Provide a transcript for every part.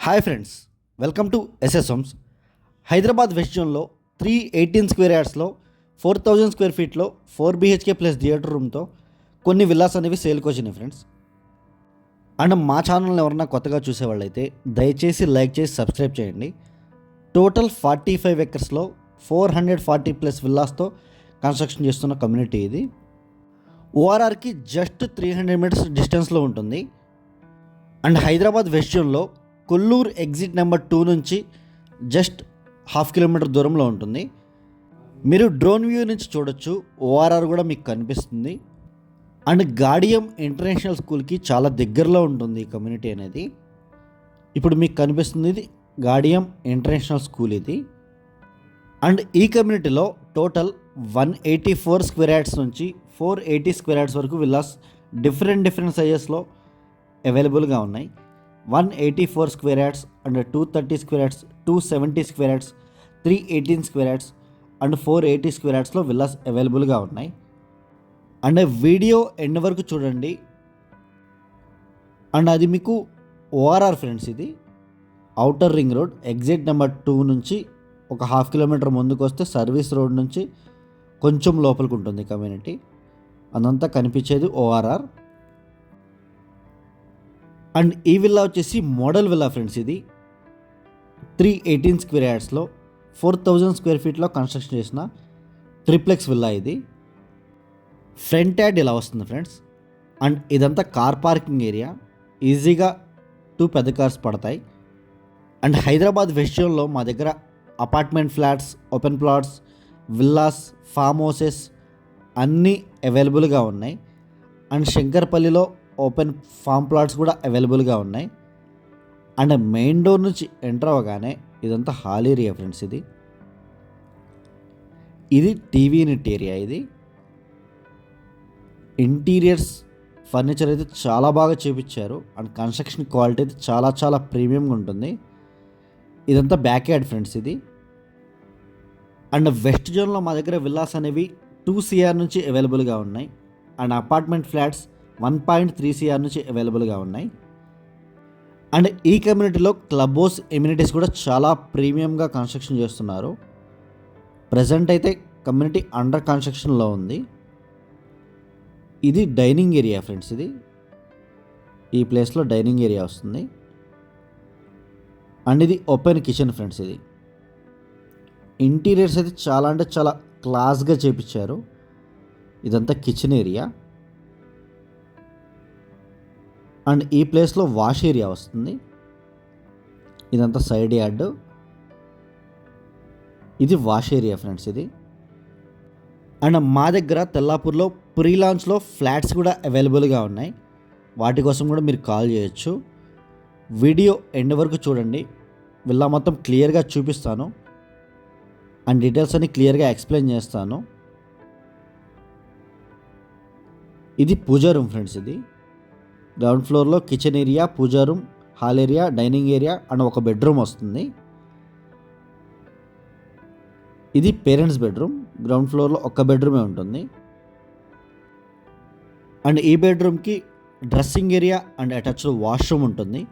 Hi friends, welcome to SS homes. Hyderabad west జోన్లో 318 square యార్డ్స్లో 4000 square ఫీట్లో 4 BHK ప్లస్ థియేటర్ రూమ్తో కొన్ని విల్లాస్ అనేవి సేల్కి వచ్చినాయి ఫ్రెండ్స్. అండ్ మా ఛానల్ని ఎవరన్నా కొత్తగా చూసేవాళ్ళైతే దయచేసి లైక్ చేసి సబ్స్క్రైబ్ చేయండి. టోటల్ 45 ఎకర్స్లో 440 ప్లస్ విల్లాస్తో కన్స్ట్రక్షన్ చేస్తున్న కమ్యూనిటీ ఇది. ఓఆర్ఆర్కి జస్ట్ 300 మీటర్స్ డిస్టెన్స్లో ఉంటుంది. అండ్ హైదరాబాద్ వెస్ట్ జోన్లో కొల్లూరు ఎగ్జిట్ నెంబర్ 2 నుంచి జస్ట్ 1/2 కిలోమీటర్ దూరంలో ఉంటుంది. మీరు డ్రోన్ వ్యూ నుంచి చూడొచ్చు, ఓఆర్ఆర్ కూడా మీకు కనిపిస్తుంది. అండ్ గాడియం ఇంటర్నేషనల్ స్కూల్కి చాలా దగ్గరలో ఉంటుంది ఈ కమ్యూనిటీ అనేది. ఇప్పుడు మీకు కనిపిస్తుంది ఇది గాడియం ఇంటర్నేషనల్ స్కూల్ ఇది. అండ్ ఈ కమ్యూనిటీలో టోటల్ 184 స్క్వేర్ యార్డ్స్ నుంచి 480 స్క్వేర్ యార్డ్స్ వరకు విల్లాస్ డిఫరెంట్ సైజెస్లో అవైలబుల్గా ఉన్నాయి. 184 square yards and 230 square yards, 270 square yards, 318 square yards and 480 square యార్డ్స్లో విల్లాస్ అవైలబుల్గా ఉన్నాయి. అండ్ వీడియో ఎండ్ వరకు చూడండి. అండ్ అది మీకు ఓఆర్ఆర్ ఫ్రెండ్స్. ఇది outer ring road exit number 2 నుంచి ఒక 1/2 కిలోమీటర్ ముందుకు వస్తే సర్వీస్ రోడ్ నుంచి కొంచెం లోపలికి ఉంటుంది కమ్యూనిటీ. అదంతా కనిపించేది ఓఆర్ఆర్. అండ్ ఈ విల్లా వచ్చేసి మోడల్ విల్లా ఫ్రెండ్స్. ఇది 318 స్క్వేర్ యార్డ్స్లో 4000 స్క్వేర్ ఫీట్లో కన్స్ట్రక్షన్ చేసిన ట్రిప్లెక్స్ విల్లా ఇది. ఫ్రంట్ యార్డ్ ఇలా వస్తుంది ఫ్రెండ్స్. అండ్ ఇదంతా కార్ పార్కింగ్ ఏరియా, ఈజీగా 2 పెద్ద కార్స్ పడతాయి. అండ్ హైదరాబాద్ వెస్ట్ జోన్లో మా దగ్గర apartment flats, open plots, villas, form houses అన్నీ అవైలబుల్గా ఉన్నాయి. అండ్ శంకర్పల్లిలో ఓపెన్ ఫామ్ ప్లాట్స్ కూడా అవైలబుల్గా ఉన్నాయి. అండ్ మెయిన్ డోర్ నుంచి ఎంటర్ అవ్వగానే ఇదంతా హాల్ ఏరియా ఫ్రెండ్స్. ఇది టీవీ యూనిట్ ఏరియా. ఇది ఇంటీరియర్స్ ఫర్నిచర్ అయితే చాలా బాగా చేపించారు. అండ్ కన్స్ట్రక్షన్ క్వాలిటీ అయితే చాలా ప్రీమియంగా ఉంటుంది. ఇదంతా బ్యాక్ యార్డ్ ఫ్రెండ్స్ ఇది. అండ్ వెస్ట్ జోన్లో మా దగ్గర విల్లాస్ అనేవి 2 CR నుంచి అవైలబుల్గా ఉన్నాయి. అండ్ అపార్ట్మెంట్ ఫ్లాట్స్ 1.3 CR నుంచి అవైలబుల్గా ఉన్నాయి. అండ్ ఈ కమ్యూనిటీలో క్లబ్ హౌస్ ఎమ్యూనిటీస్ కూడా చాలా ప్రీమియంగా కన్స్ట్రక్షన్ చేస్తున్నారు. ప్రజెంట్ అయితే కమ్యూనిటీ అండర్ కన్స్ట్రక్షన్లో ఉంది. ఇది డైనింగ్ ఏరియా ఫ్రెండ్స్. ఇది ఈ ప్లేస్లో డైనింగ్ ఏరియా వస్తుంది. అండ్ ఇది ఓపెన్ కిచెన్ ఫ్రెండ్స్. ఇది ఇంటీరియర్స్ అయితే చాలా క్లాస్గా చేపించారు. ఇదంతా కిచెన్ ఏరియా. అండ్ ఈ ప్లేస్లో వాష్ ఏరియా వస్తుంది. ఇదంతా సైడ్ యార్డ్. ఇది వాష్ ఏరియా ఫ్రెండ్స్. ఇది అండ్ మా దగ్గర తెల్లాపూర్లో ప్రీ లాంచ్లో ఫ్లాట్స్ కూడా అవైలబుల్గా ఉన్నాయి. వాటి కోసం కూడా మీరు కాల్ చేయొచ్చు. వీడియో ఎండ్ వరకు చూడండి, విల్లా మొత్తం క్లియర్గా చూపిస్తాను. అండ్ డీటెయిల్స్ అన్ని క్లియర్గా ఎక్స్ప్లెయిన్ చేస్తాను. ఇది పూజా రూమ్ ఫ్రెండ్స్. ఇది గ్రౌండ్ ఫ్లోర్లో kitchen area, pooja room, hall area, dining area and ఒక బెడ్రూమ్ వస్తుంది. ఇది పేరెంట్స్ బెడ్రూమ్. గ్రౌండ్ ఫ్లోర్లో ఒక బెడ్రూమే ఉంటుంది. అండ్ ఈ బెడ్రూమ్కి dressing area and attached washroom ఉంటుంది.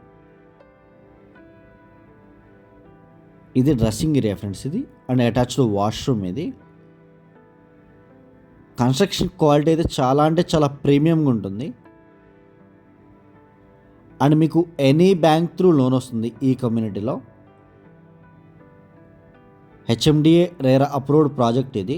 ఇది డ్రెస్సింగ్ ఏరియా ఫ్రెండ్స్. ఇది అండ్ అటాచ్డ్ వాష్రూమ్. ఇది కన్స్ట్రక్షన్ క్వాలిటీ అయితే చాలా ప్రీమియంగా ఉంటుంది. అండ్ మీకు ఎనీ బ్యాంక్ త్రూ లోన్ వస్తుంది ఈ కమ్యూనిటీలో. HMDA రేరా అప్రూవ్డ్ ప్రాజెక్ట్ ఇది.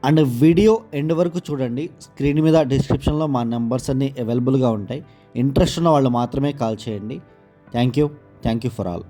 అండ్ వీడియో ఎండ్ వరకు చూడండి. స్క్రీన్ మీద డిస్క్రిప్షన్లో మా నెంబర్స్ అన్నీ అవైలబుల్గా ఉంటాయి. ఇంట్రెస్ట్ ఉన్న వాళ్ళు మాత్రమే కాల్ చేయండి. Thank you for all.